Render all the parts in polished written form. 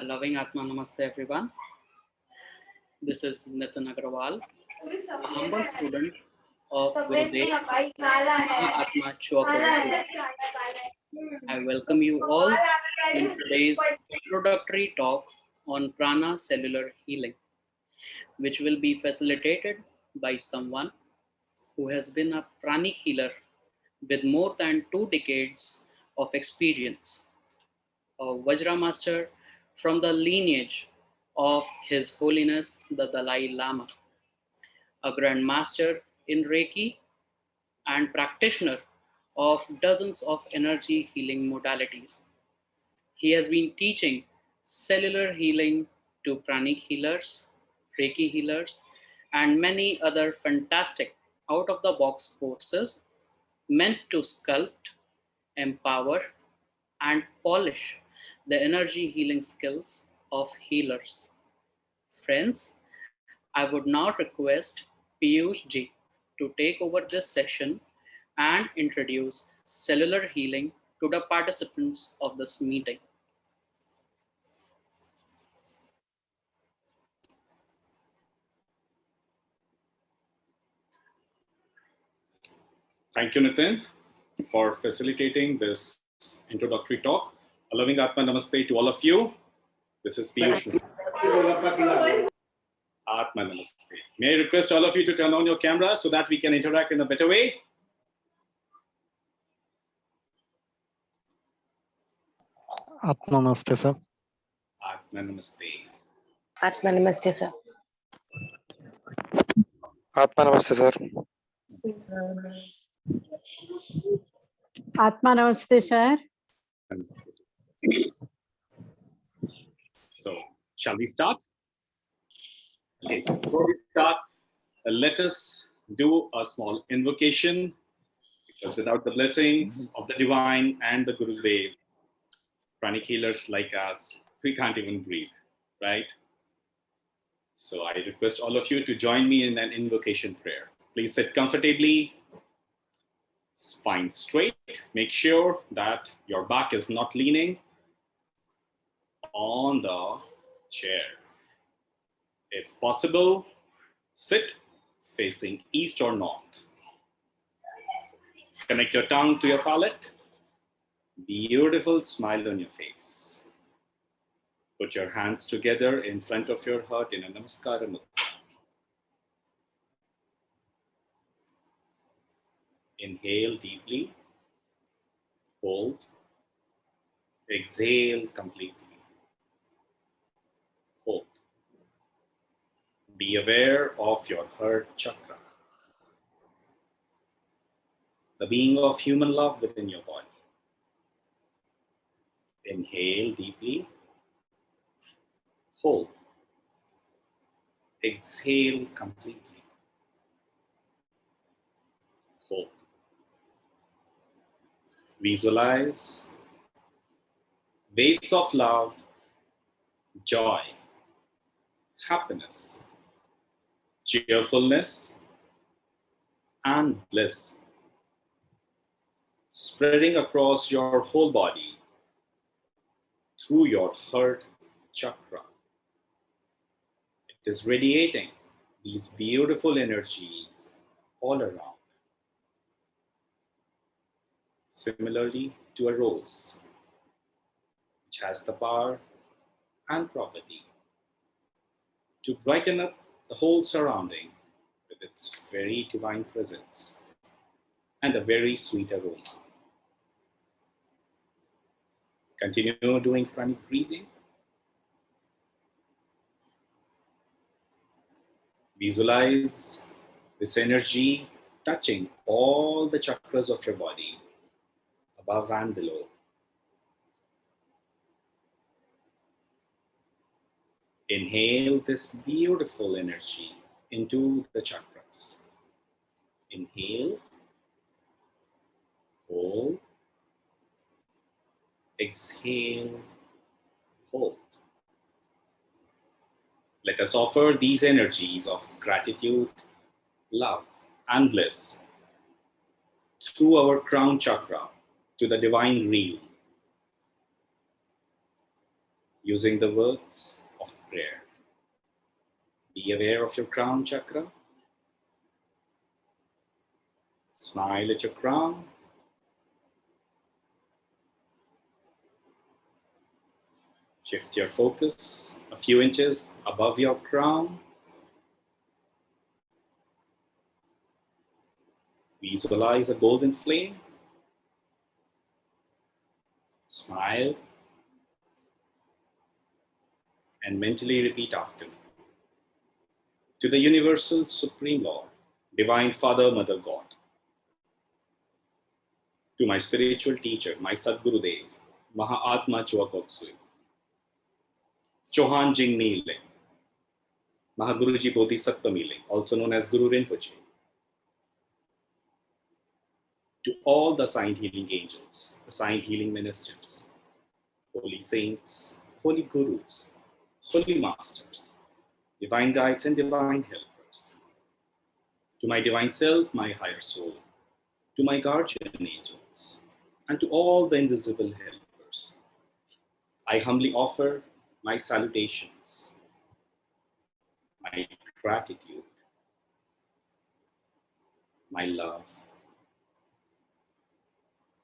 Loving Atma Namaste everyone. This is Nitin Agrawal, a humble student of Gurudev Atma Chokaru. I welcome you all in today's introductory talk on prana cellular healing, which will be facilitated by someone who has been a pranic healer with more than 2 decades of experience, a Vajra master from the lineage of His Holiness the Dalai Lama, a Grand Master in Reiki and practitioner of dozens of energy healing modalities. He has been teaching cellular healing to pranic healers, Reiki healers, and many other fantastic out of the box courses meant to sculpt, empower, and polish the energy healing skills of healers. Friends, I would now request Piyush ji to take over this session and introduce cellular healing to the participants of this meeting. Thank you, Nitin, for facilitating this introductory talk. A loving Atma Namaste to all of you. This is Piyush. Atma Namaste. May I request all of you to turn on your camera so that we can interact in a better way? Atma Namaste, sir. Atma Namaste. Atma Namaste, sir. Atma Namaste, sir. Atma Namaste, sir. So, shall we start? Okay, so before we start, let us do a small invocation, because without the blessings of the divine and the Gurudev, pranic healers like us, we can't even breathe, right? So I request all of you to join me in an invocation prayer. Please sit comfortably, spine straight. Make sure that your back is not leaning on the chair. If possible, sit facing east or north. Connect your tongue to your palate. Beautiful smile on your face. Put your hands together in front of your heart in a Namaskara Mudra. Inhale deeply. Hold. Exhale completely. Hold. Be aware of your heart chakra, the being of human love within your body. Inhale deeply. Hold. Exhale completely. Hold. Visualize waves of love, joy, happiness, cheerfulness, and bliss spreading across your whole body through your heart chakra. It is radiating these beautiful energies all around. Similarly to a rose, which has the power and property to brighten up the whole surrounding with its very divine presence and a very sweet aroma. Continue doing pranic breathing. Visualize this energy touching all the chakras of your body, above and below. Inhale this beautiful energy into the chakras. Inhale, hold, exhale, hold. Let us offer these energies of gratitude, love, and bliss through our crown chakra to the divine realm. using the words of prayer. Be aware of your crown chakra. Smile at your crown. Shift your focus a few inches above your crown. Visualize a golden flame. Smile and mentally repeat after me. To the Universal Supreme Lord, Divine Father, Mother God, to my spiritual teacher, my Sadguru Dev, Mahatma Choa Chohan Jing Mile, Mahaguruji Bodhisattva Mile, also known as Guru Rinpoche, to all the assigned healing angels, assigned healing ministers, holy saints, holy gurus, holy masters, divine guides and divine helpers, to my divine self, my higher soul, to my guardian angels, and to all the invisible helpers, I humbly offer my salutations, my gratitude, my love,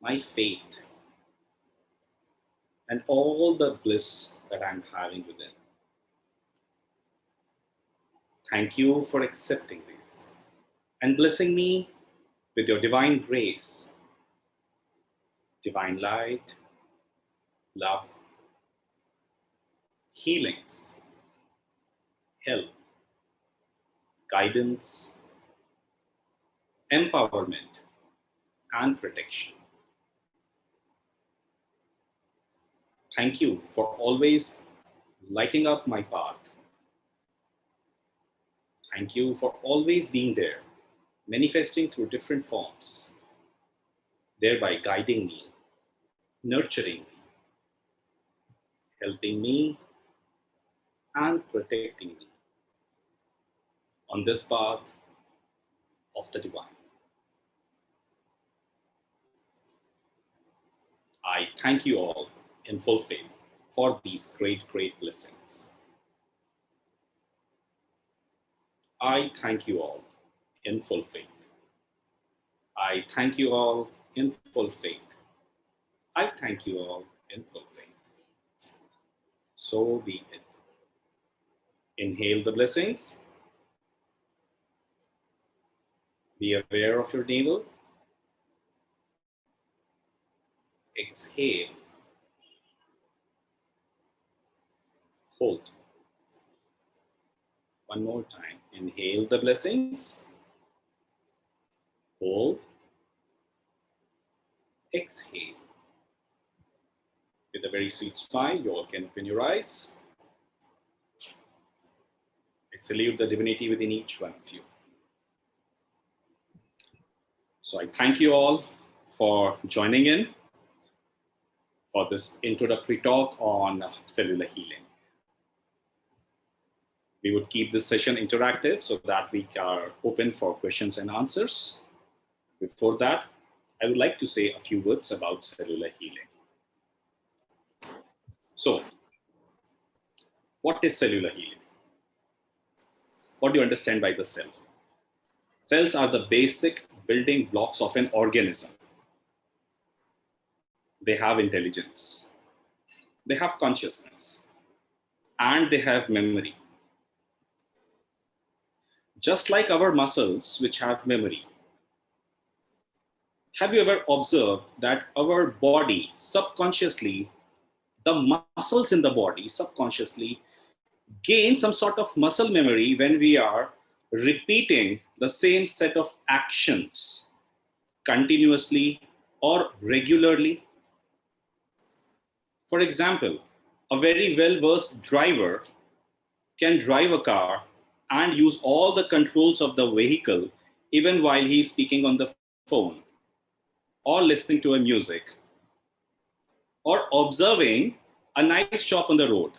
my faith, and all the bliss that I'm having within. Thank you for accepting this and blessing me with your divine grace, divine light, love, healings, help, guidance, empowerment, and protection. Thank you for always lighting up my path. Thank you for always being there, manifesting through different forms, thereby guiding me, nurturing me, helping me, and protecting me on this path of the divine. I thank you all in full faith for these great, great blessings. I thank you all in full faith. I thank you all in full faith. I thank you all in full faith. So be it. Inhale the blessings. Be aware of your navel. Exhale. Hold. One more time. Inhale the blessings. Hold. Exhale. With a very sweet smile, you all can open your eyes. I salute the divinity within each one of you. So I thank you all for joining in for this introductory talk on cellular healing. We would keep this session interactive so that we are open for questions and answers. Before that, I would like to say a few words about cellular healing. So, what is cellular healing? What do you understand by the cell? Cells are the basic building blocks of an organism. They have intelligence, they have consciousness, and they have memory. Just like our muscles, which have memory. Have you ever observed that our body subconsciously, the muscles in the body subconsciously gain some sort of muscle memory when we are repeating the same set of actions continuously or regularly? For example, a very well-versed driver can drive a car and use all the controls of the vehicle even while he is speaking on the phone or listening to a music or observing a nice shop on the road.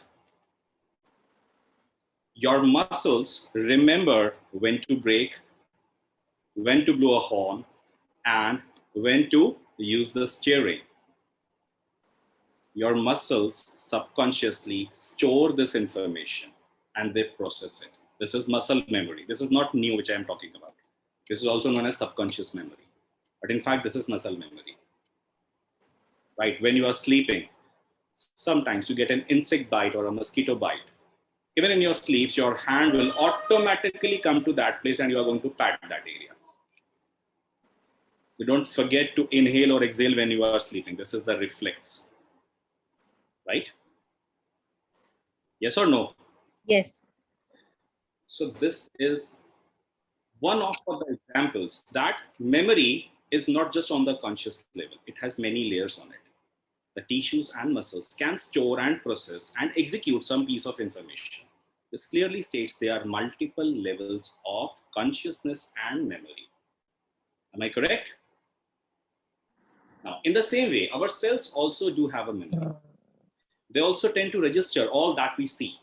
Your muscles remember when to brake, when to blow a horn, and when to use the steering. your muscles subconsciously store this information and they process it. This is muscle memory. This is not new, which I am talking about. This is also known as subconscious memory. But in fact, this is muscle memory. Right? When you are sleeping, sometimes you get an insect bite or a mosquito bite. Even in your sleeps, your hand will automatically come to that place and you are going to pat that area. You don't forget to inhale or exhale when you are sleeping. This is the reflex. Right? Yes or no? Yes. So this is one of the examples that memory is not just on the conscious level. It has many layers on it. The tissues and muscles can store and process and execute some piece of information. This clearly states there are multiple levels of consciousness and memory. Am I correct? Now, in the same way, our cells also do have a memory. They also tend to register all that we see,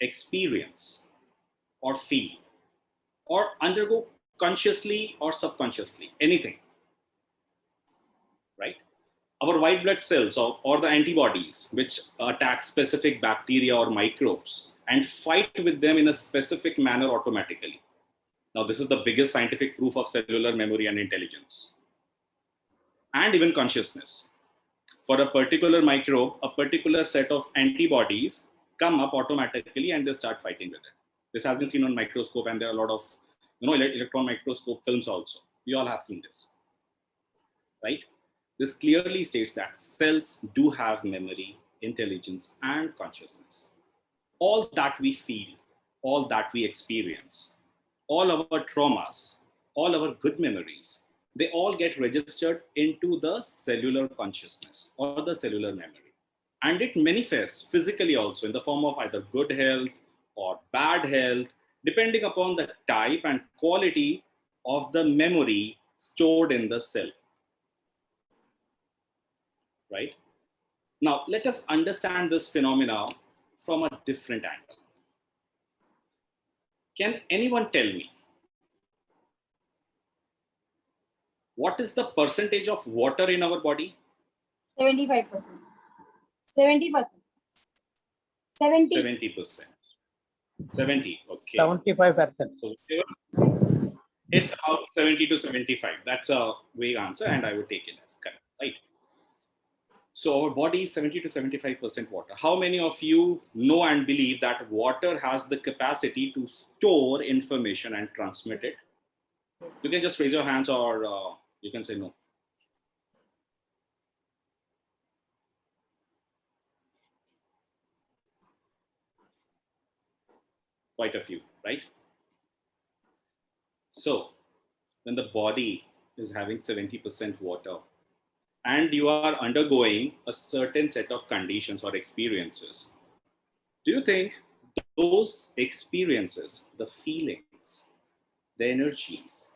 experience, or feel, or undergo consciously or subconsciously, anything, right? Our white blood cells or the antibodies, which attack specific bacteria or microbes and fight with them in a specific manner automatically. Now, this is the biggest scientific proof of cellular memory and intelligence, and even consciousness. For a particular microbe, a particular set of antibodies come up automatically and they start fighting with it. This has been seen on microscope, and there are a lot of electron microscope films also. We all have seen this, right? This clearly states that cells do have memory, intelligence, and consciousness. All that we feel, all that we experience, all our traumas, all our good memories, they all get registered into the cellular consciousness or the cellular memory. And it manifests physically also in the form of either good health or bad health, depending upon the type and quality of the memory stored in the cell. Right? Now, let us understand this phenomena from a different angle. Can anyone tell me what is the percentage of water in our body? 75%. 70%. 70. 70%. 70, okay. 75%. So it's about 70 to 75. That's a vague answer, and I would take it as correct, right? So our body is 70 to 75% water. How many of you know and believe that water has the capacity to store information and transmit it? You can just raise your hands, or you can say no. Quite a few, right? So when the body is having 70% water and you are undergoing a certain set of conditions or experiences, do you think those experiences, the feelings, the energies,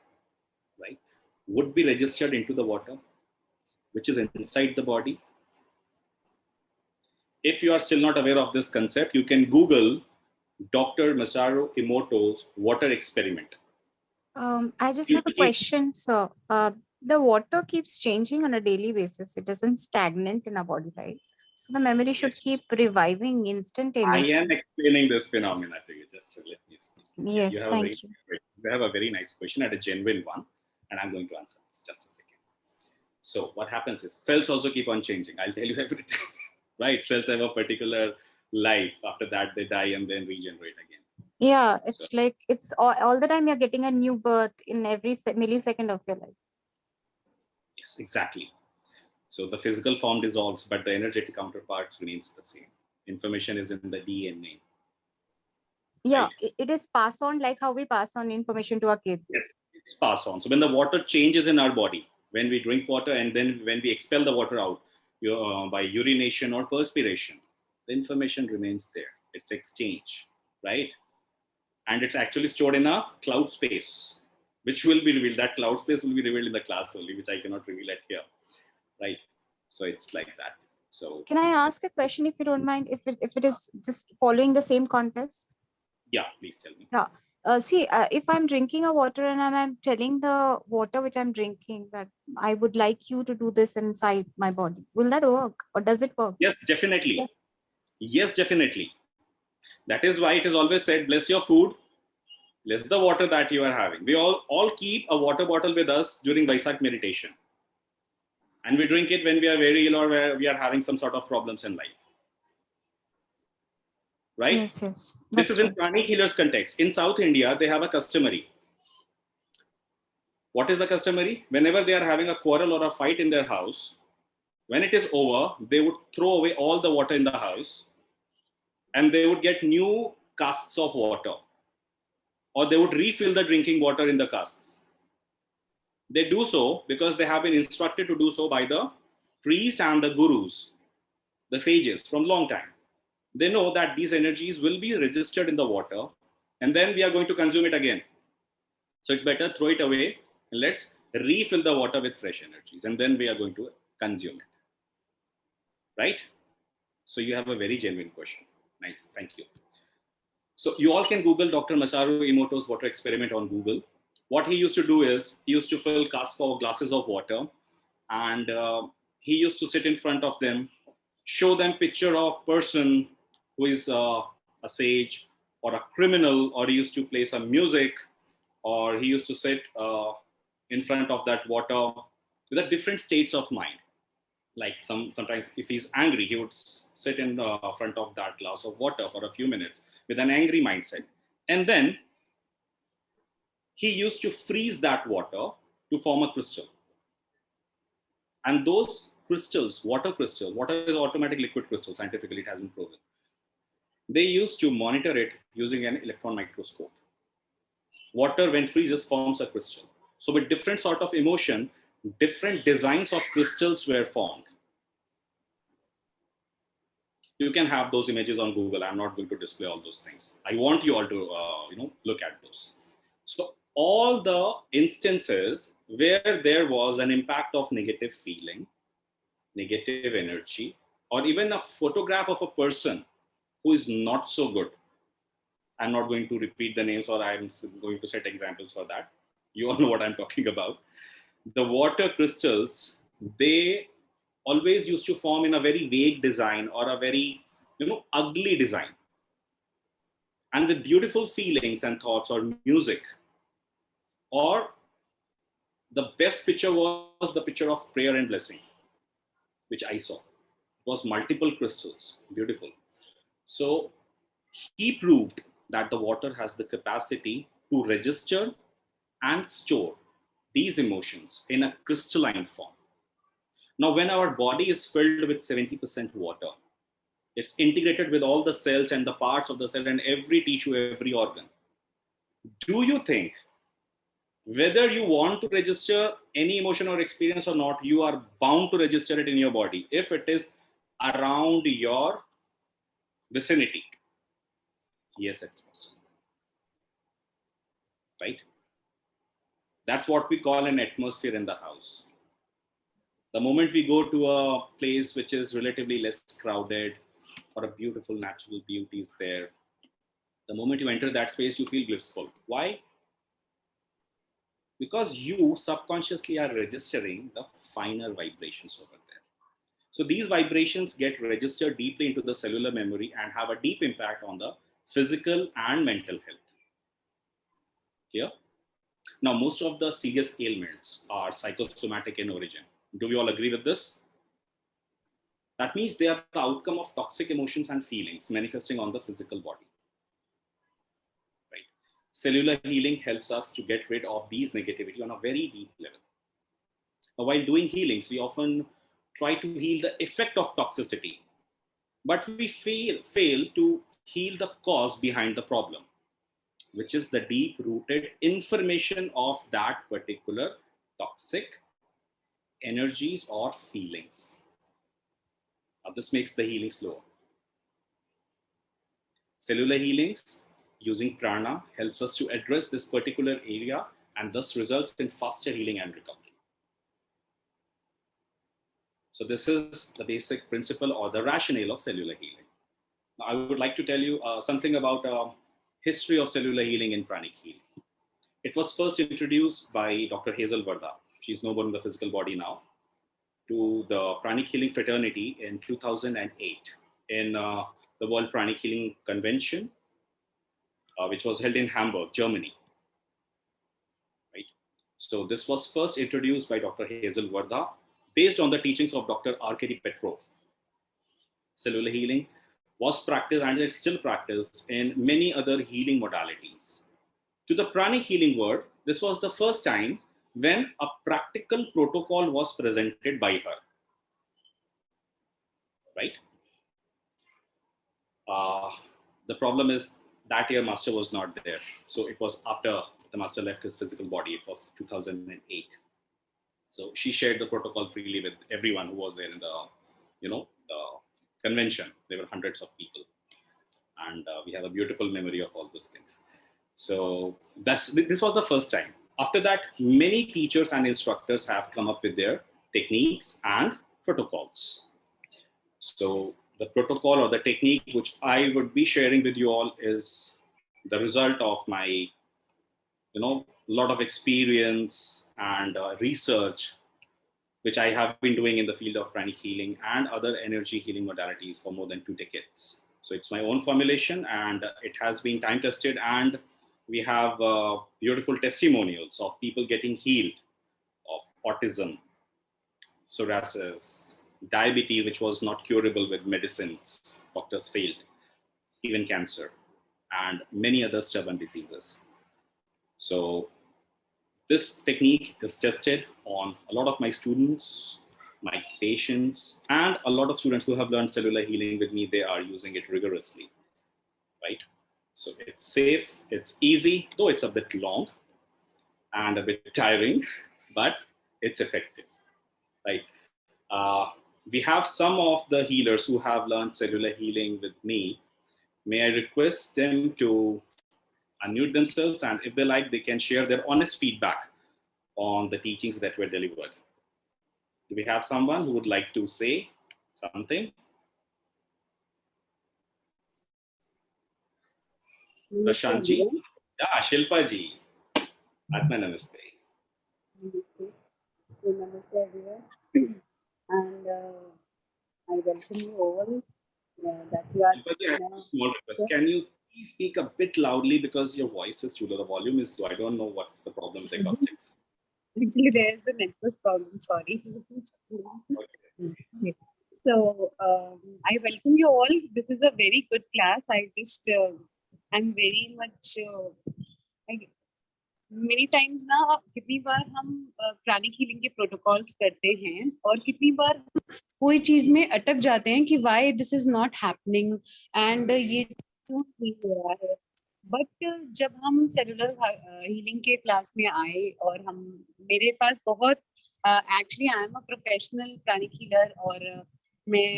right, would be registered into the water, which is inside the body? If you are still not aware of this concept, you can Google Dr. Masaru Emoto's water experiment. I just have a question, sir. The water keeps changing on a daily basis. It doesn't stagnate in our body, right? So the memory should keep reviving I instantaneously. am explaining this phenomena to you. Just let me speak. Yes, thank you. You have a very nice question and a genuine one, and I'm going to answer this. Just a second. So what happens is cells also keep on changing. I'll tell you everything. Right? Cells have a particular life. After that, they die and then regenerate again. Yeah, it's like it's all the time you're getting a new birth in every millisecond of your life. Yes, exactly. So the physical form dissolves, but the energetic counterpart remains the same. Information is in the DNA. Yeah, right? it is passed on like how we pass on information to our kids. Yes, it's passed on. So when the water changes in our body, when we drink water and then when we expel the water out by urination or perspiration, the information remains there. It's exchange, right? And it's actually stored in a cloud space, which will be revealed. That cloud space will be revealed in the class only, which I cannot reveal at here, right? So it's like that. So can I ask a question, if you don't mind, if it is just following the same context? yeah, please tell me. Yeah. see, if I'm drinking a water and I'm telling the water which I'm drinking that I would like you to do this inside my body, will that work or does it work? Yes, definitely. Yes, definitely. That is why it is always said, bless your food, bless the water that you are having. We all keep a water bottle with us during Vaisak meditation. And we drink it when we are very ill or where we are having some sort of problems in life. Right? Yes, yes. This is That's in right. pranic healers context. In South India, they have a customary. What is the customary? Whenever they are having a quarrel or a fight in their house, when it is over, they would throw away all the water in the house and they would get new casks of water, or they would refill the drinking water in the casks. They do so because they have been instructed to do so by the priest and the gurus, the sages from long time. They know that these energies will be registered in the water and then we are going to consume it again. So it's better throw it away and let's refill the water with fresh energies and then we are going to consume it. Right? So you have a very genuine question. Nice, thank you. So you all can Google Dr. Masaru Emoto's water experiment on Google. What he used to do is he used to fill casks or glasses of water and he used to sit in front of them, show them picture of person who is a sage or a criminal, or he used to play some music, or he used to sit in front of that water with a different states of mind. Like sometimes if he's angry, he would sit in front of that glass of water for a few minutes with an angry mindset. And then he used to freeze that water to form a crystal. And those crystals, water is automatic liquid crystal, scientifically it has been proven. They used to monitor it using an electron microscope. Water when freezes forms a crystal. So with different sort of emotion, different designs of crystals were formed. You can have those images on Google. I'm not going to display all those things. I want you all to look at those. So all the instances where there was an impact of negative feeling, negative energy, or even a photograph of a person who is not so good. I'm not going to repeat the names or I'm going to set examples for that. You all know what I'm talking about. The water crystals, they always used to form in a very vague design or a very ugly design, and with beautiful feelings and thoughts or music. Or the best picture was the picture of prayer and blessing, which I saw. It was multiple crystals, beautiful. So he proved that the water has the capacity to register and store these emotions in a crystalline form. Now, when our body is filled with 70% water, it's integrated with all the cells and the parts of the cell and every tissue, every organ. Do you think whether you want to register any emotion or experience or not, you are bound to register it in your body if it is around your vicinity? Yes, it's possible. Right? That's what we call an atmosphere in the house. The moment we go to a place which is relatively less crowded or a beautiful natural beauty is there, the moment you enter that space, you feel blissful. Why? Because you subconsciously are registering the finer vibrations over there. So these vibrations get registered deeply into the cellular memory and have a deep impact on the physical and mental health. Here. Now, most of the serious ailments are psychosomatic in origin. Do we all agree with this? That means they are the outcome of toxic emotions and feelings manifesting on the physical body. Right? Cellular healing helps us to get rid of these negativity on a very deep level. Now, while doing healings, we often try to heal the effect of toxicity, but we fail to heal the cause behind the problem, which is the deep-rooted information of that particular toxic energies or feelings. Now, this makes the healing slower. Cellular healings using prana helps us to address this particular area and thus results in faster healing and recovery. So this is the basic principle or the rationale of cellular healing. Now, I would like to tell you something about history of cellular healing in pranic healing. It was first introduced by Dr. Hazel Vardha. She's no more in the physical body now, to the pranic healing fraternity in 2008 in the World Pranic Healing Convention, which was held in Hamburg, Germany. Right. So this was first introduced by Dr. Hazel Vardha based on the teachings of Dr. Arkady Petrov. Cellular healing was practiced and is still practiced in many other healing modalities. To the pranic healing world, this was the first time when a practical protocol was presented by her. Right? The problem is that year master was not there. So it was after the master left his physical body. It was 2008. So she shared the protocol freely with everyone who was there in the, the convention. There were hundreds of people. And we have a beautiful memory of all those things. So this was the first time. After that, many teachers and instructors have come up with their techniques and protocols. So the protocol or the technique which I would be sharing with you all is the result of my, lot of experience and research, which I have been doing in the field of pranic healing and other energy healing modalities for more than 2 decades. So it's my own formulation and it has been time tested, and we have beautiful testimonials of people getting healed of autism, psoriasis, diabetes, which was not curable with medicines, doctors failed, even cancer, and many other stubborn diseases. So this technique is tested on a lot of my students, my patients, and a lot of students who have learned cellular healing with me. They are using it rigorously, right? So it's safe, it's easy, though it's a bit long and a bit tiring, but it's effective, right? We have some of the healers who have learned cellular healing with me. May I request them to unmute themselves, and if they like, they can share their honest feedback on the teachings that were delivered. Do we have someone who would like to say something? Prashant ji? Yeah, Shilpa ji. Atma namaste. Namaste everyone. And I welcome you all that you are. Shilpa ji, I have a small request. Can you please speak a bit loudly because your voice is too low? The volume is low. I don't know what is the problem with acoustics. Actually, there is a network problem. Sorry. Okay. So I welcome you all. This is a very good class. I just I'm very much. Many times ना कितनी बार हम pranic healing के protocols करते हैं और कितनी बार कोई चीज में अटक जाते हैं कि why this is not happening and ये क्यों नहीं हो रहा है. बट जब हम सेलुलर हीलिंग के क्लास में आए और हम मेरे पास बहुत actually I am a professional pranic healer और मैं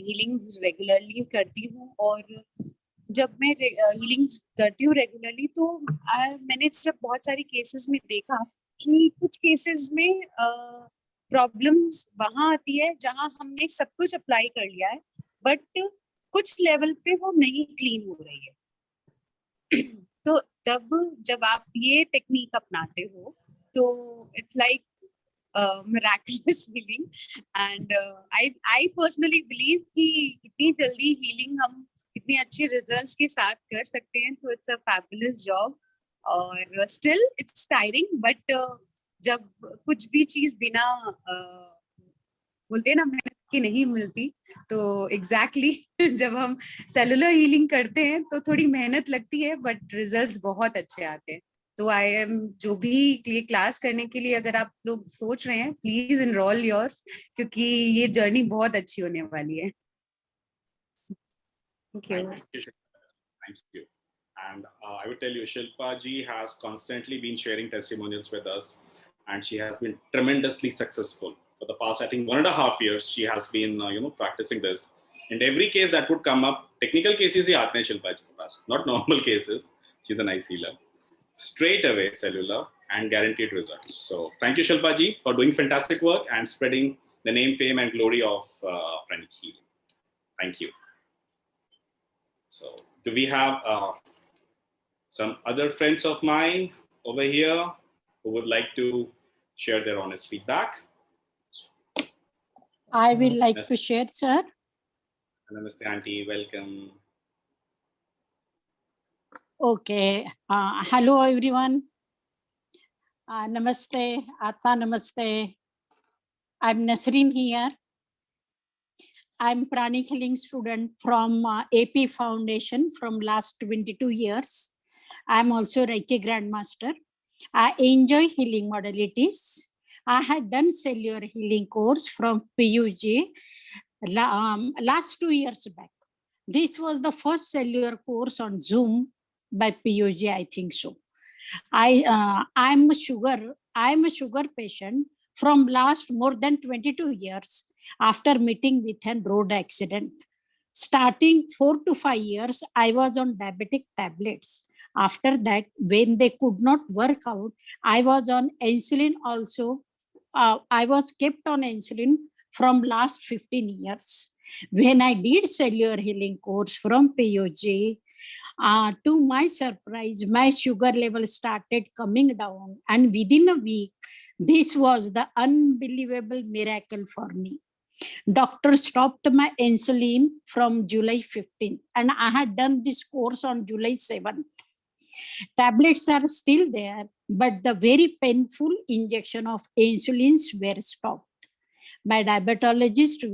हीलिंग्स रेगुलरली करती हूँ. और जब मैं हीलिंग्स करती हूँ रेगुलरली तो मैंने जब बहुत सारी केसेस में देखा कि कुछ केसेस में प्रॉब्लम्स वहां आती है जहां हमने सब कुछ अप्लाई कर लिया है बट कुछ लेवल पे वो नहीं क्लीन हो रही है. तो तब जब आप ये टेक्निक अपनाते हो तो it's like miraculous healing and I personally believe कि इतनी जल्दी healing हम इतनी अच्छी रिजल्ट्स के साथ कर सकते हैं तो इट्स अ फैबुलस जॉब. और स्टिल इट्स टायरिंग बट जब कुछ भी चीज बिना बोलते हैं ना मेहनत की नहीं मिलती तो एग्जैक्टली जब हम सेलुलर हीलिंग करते हैं तो थोड़ी मेहनत लगती है बट रिजल्ट्स बहुत अच्छे आते हैं. तो आई एम जो भी ये क्लास करने के लिए अगर आप लोग सोच रहे हैं प्लीज एनरोल योर्स क्योंकि ये जर्नी बहुत अच्छी होने वाली है. Thank you. Thank you. And I would tell you, Shilpa ji has constantly been sharing testimonials with us, and she has been tremendously successful. For the past, I think, 1.5 years, she has been, practicing this. And every case that would come up, technical cases ही आते हैं Shilpa ji के पास, not normal cases. She's a nice healer. Straight away, cellular and guaranteed results. So thank you, Shilpa ji, for doing fantastic work and spreading the name, fame, and glory of pranic healing. Thank you. So, do we have some other friends of mine over here who would like to share their honest feedback? I will like to share, sir. Namaste, Auntie. Welcome. Okay. Hello, everyone. Namaste. Atma, namaste. I'm Nasreen here. I'm pranic healing student from AP Foundation from last 22 years. I'm also Reiki Grandmaster. I enjoy healing modalities. I had done cellular healing course from PUG last 2 years back. This was the first cellular course on Zoom by PUG, I think so. I'm a sugar patient from last more than 22 years after meeting with a road accident. Starting 4 to 5 years, I was on diabetic tablets. After that, when they could not work out, I was on insulin also. I was kept on insulin from last 15 years. When I did cellular healing course from PUG, to my surprise, my sugar level started coming down, and within a week, this was the unbelievable miracle for me. Doctor stopped my insulin from July 15th, and I had done this course on July 7th. Tablets are still there, but the very painful injection of insulins were stopped. My diabetologist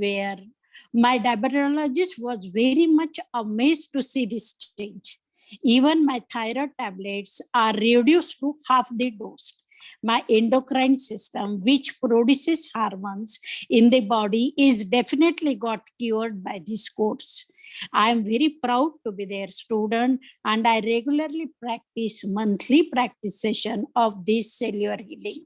was very much amazed to see this change. Even my thyroid tablets are reduced to half the dose. My endocrine system, which produces hormones in the body, is definitely got cured by this course. I am very proud to be their student, and I regularly practice monthly practice session of this cellular healing.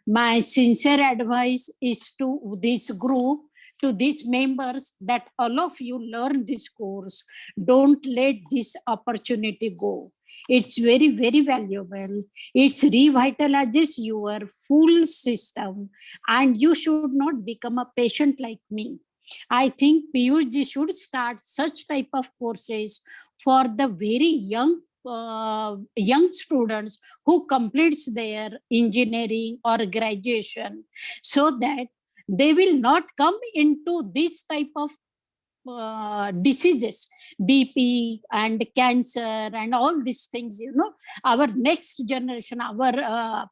My sincere advice is to this group, to these members, that all of you learn this course. Don't let this opportunity go. It's very, very valuable. It revitalizes your full system, and you should not become a patient like me. I think PUG should start such type of courses for the very young students who completes their engineering or graduation, so that they will not come into this type of diseases, BP and cancer and all these things. Our next generation, our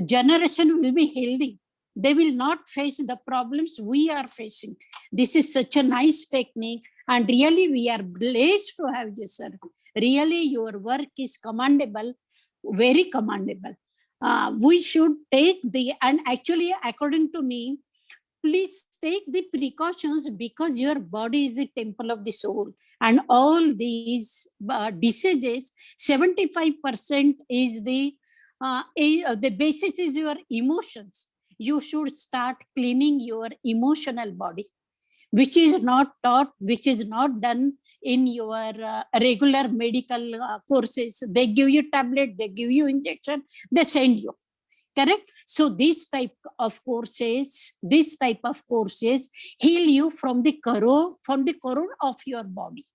generation will be healthy. They will not face the problems we are facing. This is such a nice technique, and really we are blessed to have you, sir. Really, your work is commendable, very commendable. We should take and actually, according to me, please take the precautions, because your body is the temple of the soul. And all these diseases, 75% is the basis is your emotions. You should start cleaning your emotional body, which is not taught, which is not done in your regular medical courses. They give you tablet, they give you injection, they send you. Correct? So this type of courses heal you from the core of your body.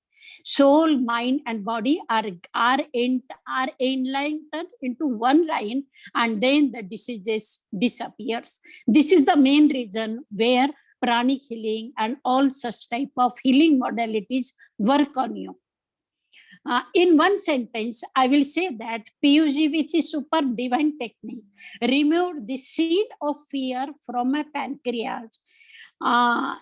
Soul, mind, and body are enlightened into one line, and then the diseases disappears. This is the main reason where pranic healing and all such type of healing modalities work on you. In one sentence, I will say that PUG, with a super divine technique, removed the seed of fear from my pancreas. From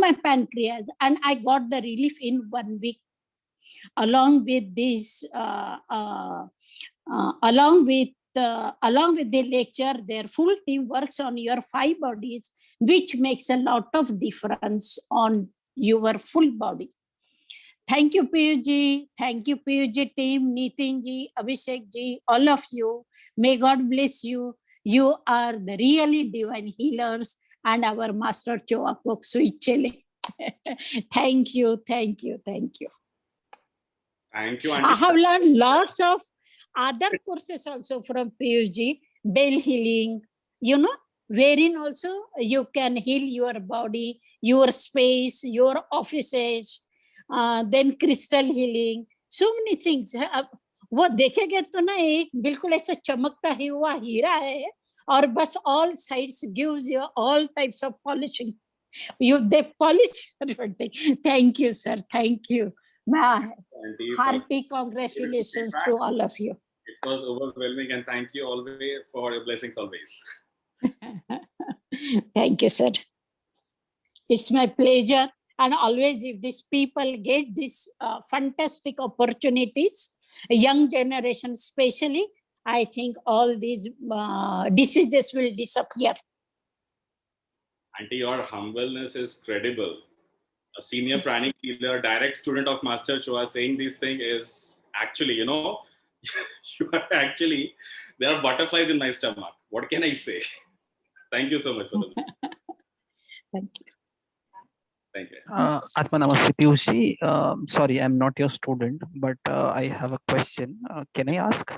my pancreas, and I got the relief in 1 week. Along with this, along with the lecture, their full team works on your 5 bodies, which makes a lot of difference on your full body. Thank you, PUG. Thank you, PUG team, Nitin ji, Abhishek ji, all of you. May God bless you. You are the really divine healers and our master Choakok Suichele. Thank you, thank you, thank you. Thank you, I have learned lots of other courses also from PUG, bell healing, wherein also you can heal your body, your space, your offices, then crystal healing, so many things. अब वो देखेंगे तो ना एक बिल्कुल ऐसा चमकता ही हुआ हीरा है, और बस all sides gives you all types of polishing. They polish everything. Thank you, sir. Thank you. Hearty congratulations to all of you. It was overwhelming, and thank you always for your blessings always. Thank you, sir. It's my pleasure. And always, if these people get these fantastic opportunities, young generation especially, I think all these diseases will disappear. Auntie, your humbleness is credible. A senior pranic healer, direct student of Master Chua, saying these things is actually, you are actually, there are butterflies in my stomach. What can I say? Thank you so much for the. Thank you. Thank you. Atma Namaste Piyushi. Sorry, I'm not your student, but I have a question. Can I ask?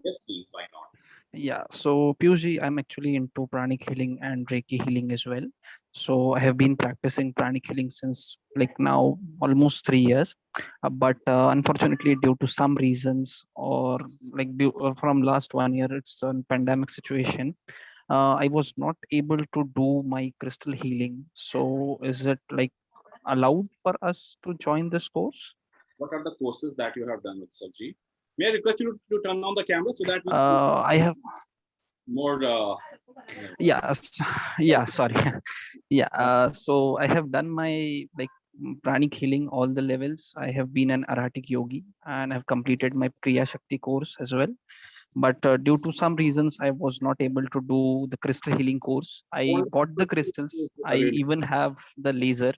Yes, please. Why not? Yeah. So Piyushi, I'm actually into pranic healing and Reiki healing as well. So I have been practicing pranic healing since like now almost 3 years, but unfortunately due to some reasons or like from last 1 year, it's a pandemic situation. I was not able to do my crystal healing. So is it like allowed for us to join this course? What are the courses that you have done with Sabji? May I request you to turn on the camera so that we I have more. Yeah, sorry. Yeah, so I have done my like pranic healing all the levels. I have been an erratic yogi and I've completed my Kriya Shakti course as well. But due to some reasons, I was not able to do the crystal healing course. I bought the crystals. I even have the laser,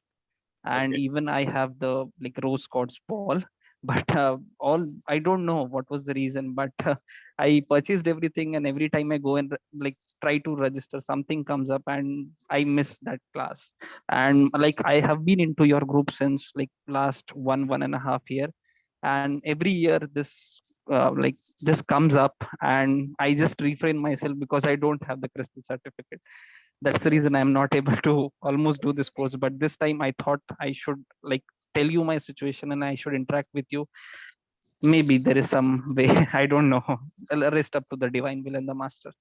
and even I have the like rose quartz ball. But all I don't know what was the reason, but I purchased everything, and every time I go and like try to register, something comes up and I miss that class. And like I have been into your group since like last 1.5 year, and every year like this comes up and I just refrain myself because I don't have the crystal certificate. That's the reason I'm not able to almost do this course. But this time I thought I should like tell you my situation and I should interact with you. Maybe there is some way. I don't know. I'll rest up to the divine will and the master.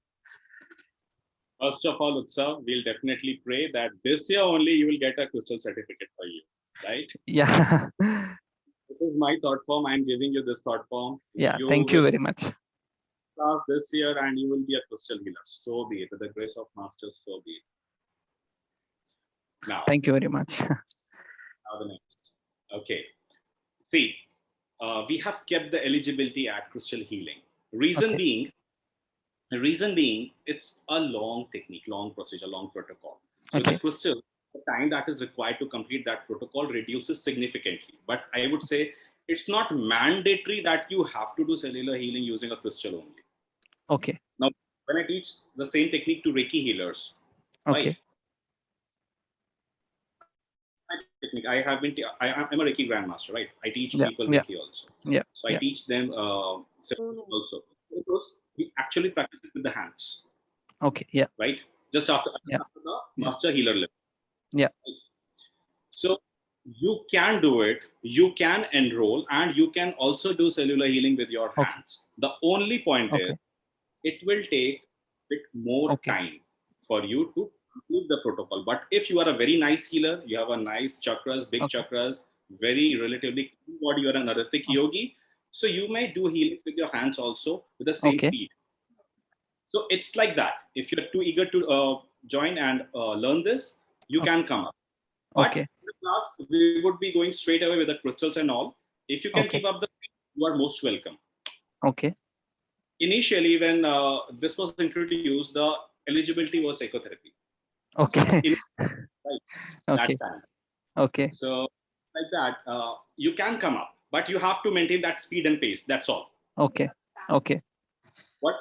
First of all, Utsav, we'll definitely pray that this year only you will get a crystal certificate for you, right? Yeah. This is my thought form. I'm giving you this thought form. Yeah, thank you very much. This year and you will be a crystal healer. So be it. With the grace of Master, so be it. Now. Thank you very much. Now the next. Okay. See, we have kept the eligibility at crystal healing. Reason being, it's a long technique, long procedure, long protocol. So the crystal, the time that is required to complete that protocol reduces significantly. But I would say it's not mandatory that you have to do cellular healing using a crystal only. Okay. Now, when I teach the same technique to Reiki healers, okay. Right? I'm a Reiki grandmaster, right? I teach people Reiki also. Yeah. So I teach them also. Because we actually practice it with the hands. Okay. Yeah. Right? Just after the master healer level. Yeah. So you can do it, you can enroll, and you can also do cellular healing with your hands. The only point is it will take a bit more time for you to complete the protocol. But if you are a very nice healer, you have a nice chakras, big chakras, very relatively clean body, you are an Aratik yogi, so you may do healings with your hands also with the same speed. So it's like that. If you're too eager to join and learn this, you can come up. But in the class, we would be going straight away with the crystals and all. If you can keep up the speed, you are most welcome. Okay. Initially, when this was introduced, the eligibility was psychotherapy. Okay. That time. Okay. So like that, you can come up, but you have to maintain that speed and pace. That's all. Okay. Okay. What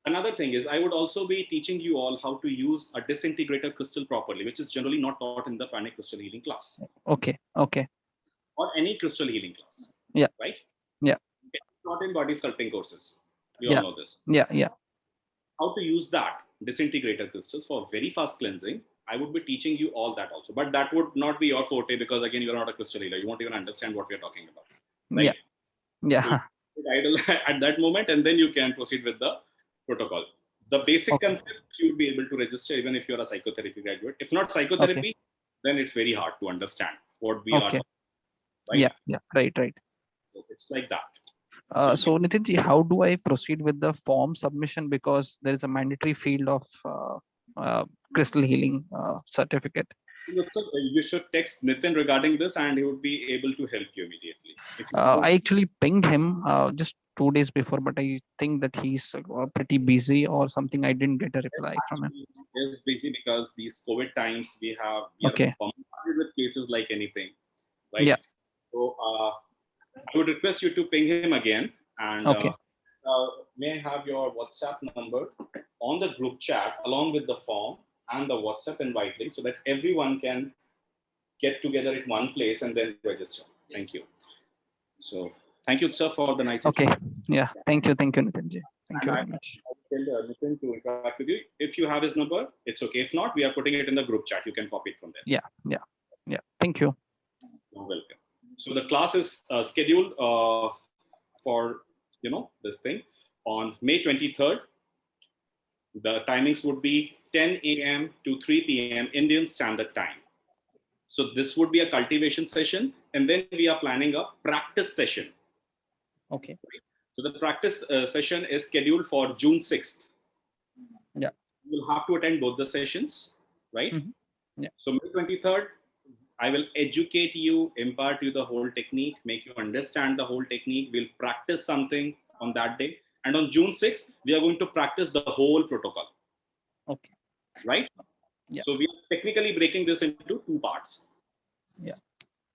another thing is, I would also be teaching you all how to use a disintegrator crystal properly, which is generally not taught in the pranic crystal healing class. Okay. Okay. Or any crystal healing class. Yeah. Right? Yeah. It's not in body sculpting courses. We all know this. Yeah. Yeah. How to use that disintegrator crystals for very fast cleansing, I would be teaching you all that also. But that would not be your forte because again, you're not a crystal healer. You won't even understand what we're talking about. Right? Yeah. So idle at that moment, and then you can proceed with the protocol. The basic concept you would be able to register even if you're a psychotherapy graduate. If not psychotherapy, then it's very hard to understand what we are talking about. Right? Yeah. Right. So it's like that. So Nitinji, how do I proceed with the form submission, because there is a mandatory field of crystal healing certificate? You should text Nitin regarding this and he would be able to help you immediately. I actually pinged him just 2 days before, but I think that he's pretty busy or something. I didn't get a reply from him. He's busy because these COVID times we are bombarded with cases like anything, right? Yeah. So I would request you to ping him again, and may I have your WhatsApp number on the group chat along with the form and the WhatsApp invite link so that everyone can get together at one place and then register. Yes. Thank you. So thank you, sir, for the nice. Yeah. Thank you, Nitinji. Thank you very much. I will tell Nitin to interact with you. If you have his number, it's okay. If not, we are putting it in the group chat. You can copy it from there. Yeah. Thank you. You're welcome. So the class is scheduled for this thing on May 23rd. The timings would be 10 a.m. to 3 p.m. Indian Standard Time. So this would be a cultivation session, and then we are planning a practice session. Okay. So the practice session is scheduled for June 6th. Yeah. You'll have to attend both the sessions, right? Yeah. So May 23rd, I will educate you, impart you the whole technique, make you understand the whole technique. We'll practice something on that day. And on June 6th, we are going to practice the whole protocol. Okay. Right? Yeah. So we are technically breaking this into 2 parts. Yeah.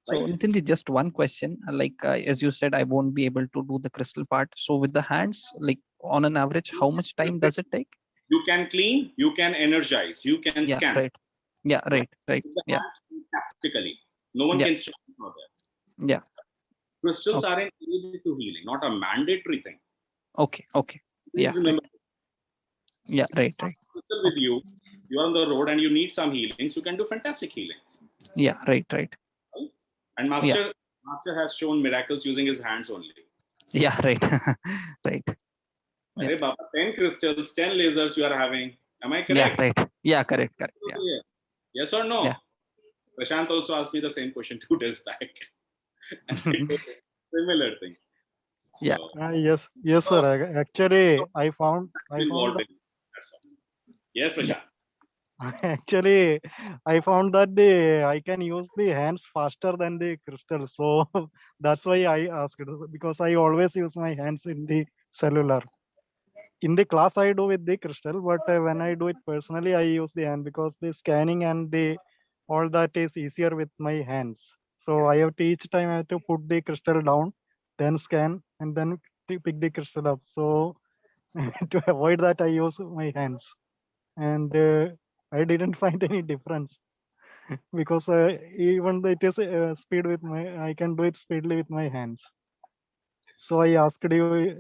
So Nitinji, just one question. Like as you said, I won't be able to do the crystal part. So with the hands, like on an average, how much time does it take? You can clean, you can energize, you can scan. Right. Yeah. Right. Yeah. Fantastically. No one can stop you from there. Yeah. Crystals are an aid to healing, not a mandatory thing. Okay. Please remember. Yeah. Right. Crystal with you. You're on the road and you need some healings. You can do fantastic healings. Yeah. Right. And Master has shown miracles using his hands only. Yeah. Right. Right. Hey, Baba, 10 crystals, 10 lasers you are having. Am I correct? Yeah. Right. Yeah. Correct. Yeah. Yes or no? Yeah. Prashant also asked me the same question 2 days back. Similar thing. Yeah. Yes, sir. Actually, I found. Yes, Prashant. Actually, I found that I can use the hands faster than the crystal. So that's why I asked, because I always use my hands in the cellular. In the class, I do with the crystal, but when I do it personally, I use the hand because the scanning and all that is easier with my hands. So I have to each time I have to put the crystal down, then scan, and then pick the crystal up. So to avoid that, I use my hands. And I didn't find any difference because even though it is speed with I can do it speedily with my hands. So I asked you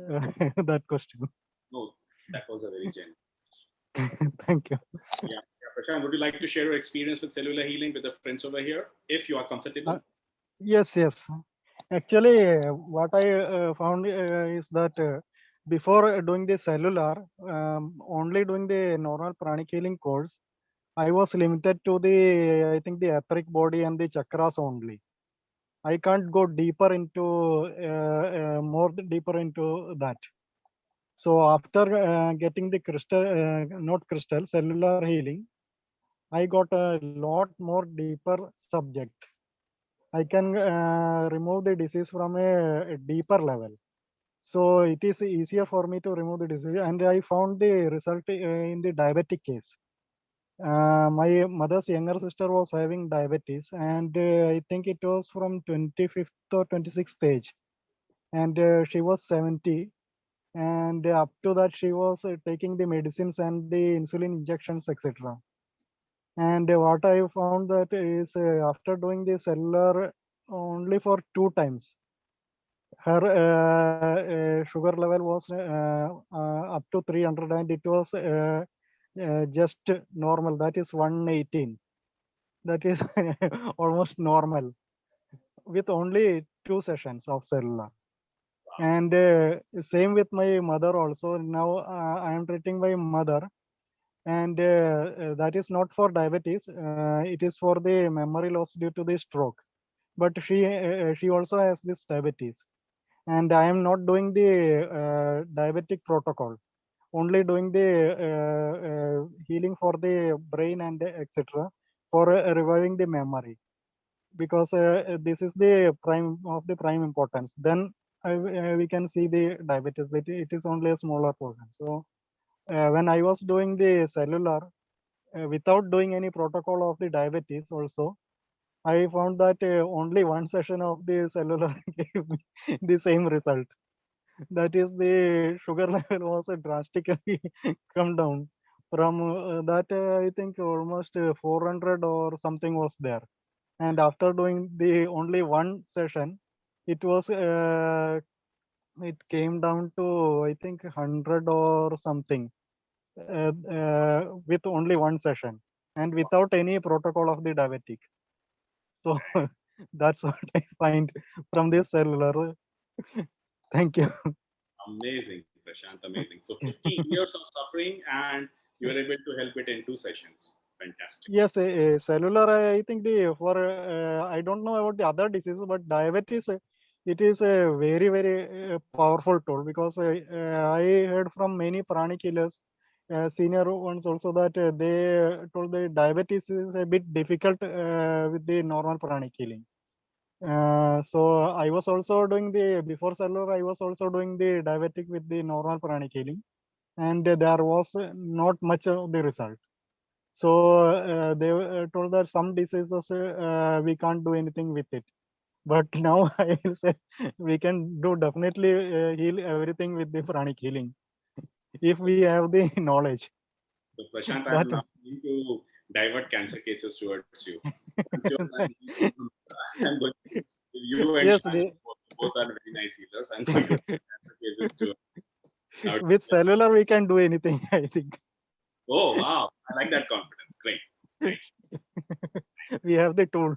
that question. No, that was a very genuine. Thank you. Yeah, Prashant, would you like to share your experience with cellular healing with the friends over here, if you are comfortable? Yes. Actually, what I found is that before doing the cellular, only doing the normal pranic healing course, I was limited to I think the etheric body and the chakras only. I can't go deeper into more deeper into that. So after getting the cellular healing, I got a lot more deeper subject. I can remove the disease from a deeper level. So it is easier for me to remove the disease. And I found the result in the diabetic case. My mother's younger sister was having diabetes, and I think it was from 25th or 26th stage. And she was 70. And up to that, she was taking the medicines and the insulin injections, etc. And what I found that is after doing the cellular only for 2 times, her sugar level was up to 300, and it was just normal. That is 118. That is almost normal with only 2 sessions of cellular. And same with my mother also. Now I am treating my mother, and that is not for diabetes. It is for the memory loss due to the stroke. But she also has this diabetes, and I am not doing the diabetic protocol. Only doing the healing for the brain and etc. for reviving the memory, because this is the prime importance. Then we can see the diabetes, but it is only a smaller portion. So when I was doing the cellular without doing any protocol of the diabetes also, I found that only one session of the cellular gave me the same result. That is, the sugar level was drastically come down from that. I think almost 400 or something was there. And after doing the only one session, it was it came down to, I think, 100 or something with only one session and without any protocol of the diabetic. So that's what I find from this cellular. Thank you. Amazing, Prashant, amazing. So 50 years of suffering and you were able to help it in 2 sessions. Fantastic. Yes, cellular, I think the for I don't know about the other diseases, but diabetes, it is a very, very powerful tool, because I heard from many pranic healers, senior ones also, that they told the diabetes is a bit difficult with the normal pranic healing. So I was also doing the, before cellular, I was also doing the diabetic with the normal pranic healing, and there was not much of the result. So they told that some diseases we can't do anything with it. But now I will say we can do definitely heal everything with the pranic healing if we have the knowledge. So Prashant, That I'm now going to divert cancer cases towards you. Once you're done, I'm going to, you and yes, Shah, both are very nice healers. I'm going to divert cancer cases to now. with cellular we can do anything, I think. Oh wow, I like that confidence. Great, nice. We have the tool.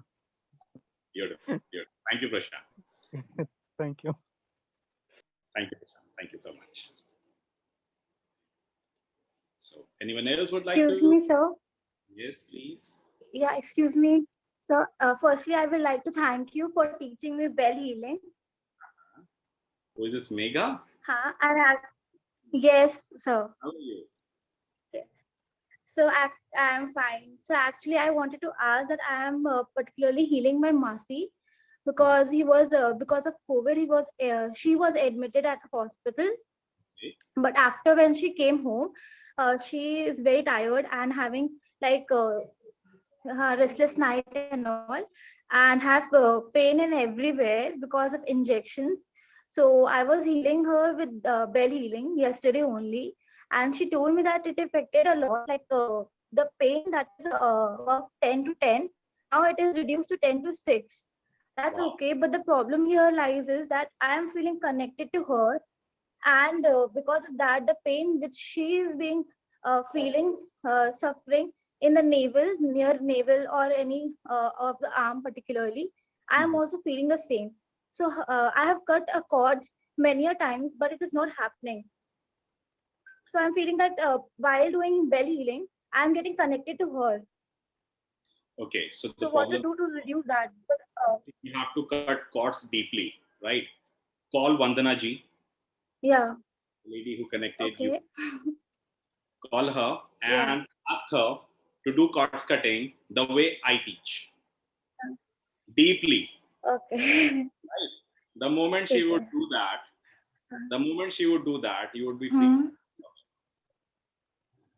Beautiful, beautiful. Thank you, Prashant. Thank you. Thank you, Prashant. Thank you so much. So, anyone else would like Excuse to? me, sir. Yes, please. Yeah, excuse me. So, firstly, I would like to thank you for teaching me bell healing. Who is this, Megha? Huh? Yes, sir. How are you? So I'm fine. So actually, I wanted to ask that I am particularly healing my Masi, because he was because of COVID, she was admitted at the hospital. Okay. But after, when she came home, she is very tired and having like restless night and all, and have pain in everywhere because of injections. So I was healing her with bell healing yesterday only, and she told me that it affected a lot. Like the pain that is of 10 to 10, now it is reduced to 10 to 6. That's Wow. okay, but the problem here lies is that I am feeling connected to her, and because of that, the pain which she is being feeling, suffering in the navel, near navel, or any of the arm particularly, I am also feeling the same. So I have cut a cords many a times, but it is not happening. So I'm feeling that while doing bell healing, I'm getting connected to her. Okay, so the So what to problem, do to reduce that? you have to cut cords deeply, right? Call Vandana ji, Yeah. the lady who connected you. Okay. Call her Yeah. and ask her to do cords cutting the way I teach. Deeply. Okay. Right? The moment she would do that, you would be free.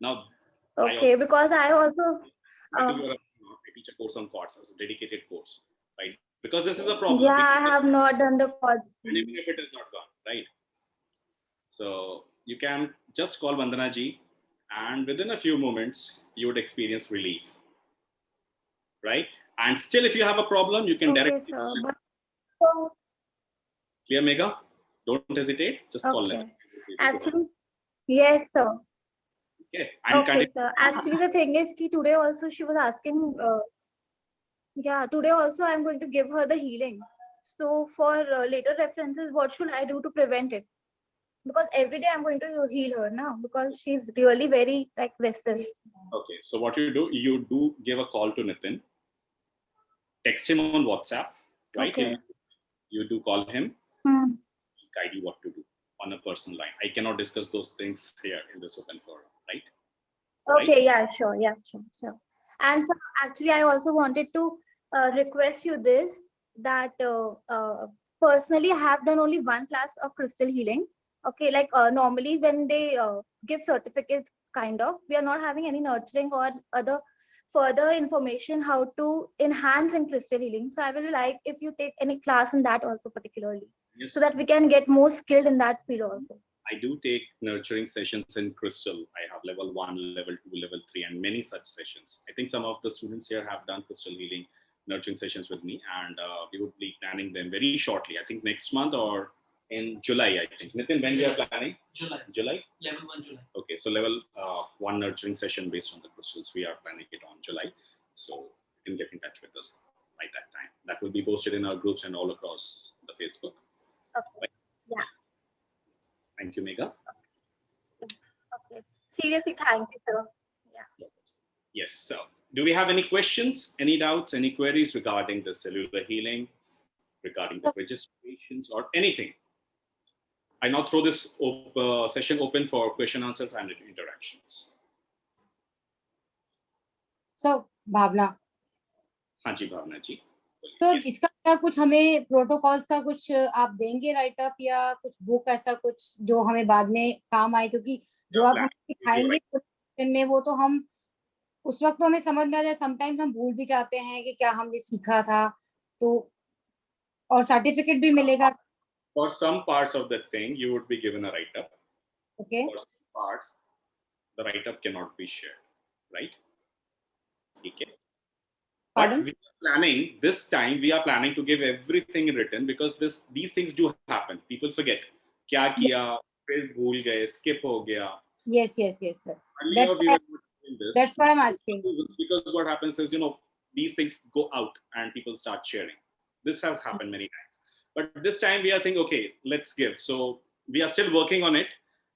Now, Okay, because I also I teach a course on cords, as a dedicated course, right? Because this is a problem. yeah, I have not done the cords. And even if it is not gone, right? So you can just call Vandana ji, and within a few moments, you would experience relief, right? And still, if you have a problem, you can Okay, directly sir. call it. But so, Clear, Megha? Don't hesitate. Just call them. okay. Actually, yes, sir. Okay. And Okay, sir. Actually, the thing is, ki today also she was asking, yeah, today also I'm going to give her the healing. So for later references, what should I do to prevent it? Because every day I'm going to heal her now because she's really very like restless. Okay, so what you do give a call to Nitin, text him on WhatsApp, right? Okay. You do call him, Hmm. guide you what to do on a personal line. I cannot discuss those things here in this open forum, right? Okay, Right? yeah, sure, yeah, sure. And sir, actually, I also wanted to request you this, that personally I have done only one class of crystal healing. Okay, like normally when they give certificates, kind of, we are not having any nurturing or other further information how to enhance in crystal healing. So I will like if you take any class in that also particularly, Yes. so that we can get more skilled in that field also. I do take nurturing sessions in crystal. I have level 1, level 2, level 3, and many such sessions. I think some of the students here have done crystal healing nurturing sessions with me, and we would be planning them very shortly. I think next month or in July, I think. Nitin, when we are planning? July? Level 1 July. Okay, so level 1 nurturing session based on the crystals, we are planning it on July. So you can get in touch with us by that time. That will be posted in our groups and all across the Facebook. Okay. Yeah. Thank you, Megha. Okay. Seriously, thank you, sir. Yeah. Yes, so do we have any questions, any doubts, any queries regarding the cellular healing, regarding the registrations or anything? I now throw this session open for question answers and interactions. So, Bhavna. हाँ जी, भावना जी. तो इसका क्या कुछ हमें protocols का कुछ आप देंगे राइटअप या कुछ बुक ऐसा कुछ जो हमें बाद में काम आए, क्योंकि जो आप हमें सिखाएंगे में वो तो हम उस वक्त तो हमें समझ में आ जाए, समटाइम्स हम भूल भी जाते हैं कि क्या हमने सीखा था, तो और सर्टिफिकेट भी मिलेगा. For some parts of that thing, you would be given a write-up. Okay. For some parts, the write-up cannot be shared, right? Okay. But we are planning this time. We are planning to give everything written because these things do happen. People forget. क्या किया, फिर भूल गए, skip हो गया. Yes, sir. That's why I'm asking. Because what happens is, these things go out and people start sharing. This has happened many times. But this time we are thinking, okay, let's give. So we are still working on it,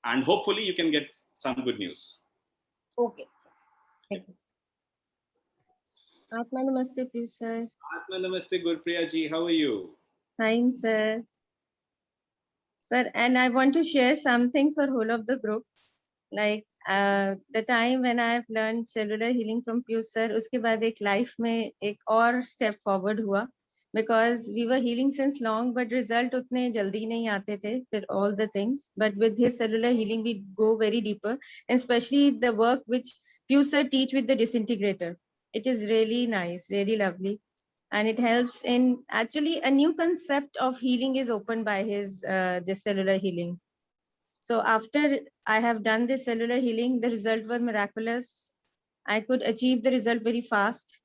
and hopefully you can get some good news. Okay. Thank you. Atma Namaste, Piyush sir. Atma Namaste, Gurpriya ji. How are you? Fine, sir. Sir, and I want to share something for whole of the group. Like the time when I have learned cellular healing from Piyush sir, उसके बाद एक life में एक और step forward हुआ. Because we were healing since long, but result उतने जल्दी नहीं आते थे for all the things. But with his cellular healing, we go very deeper, and especially the work which Piyush sir teach with the disintegrator. It is really nice, really lovely, and it helps in actually a new concept of healing is opened by his this cellular healing. So after I have done this cellular healing, the result was miraculous. I could achieve the result very fast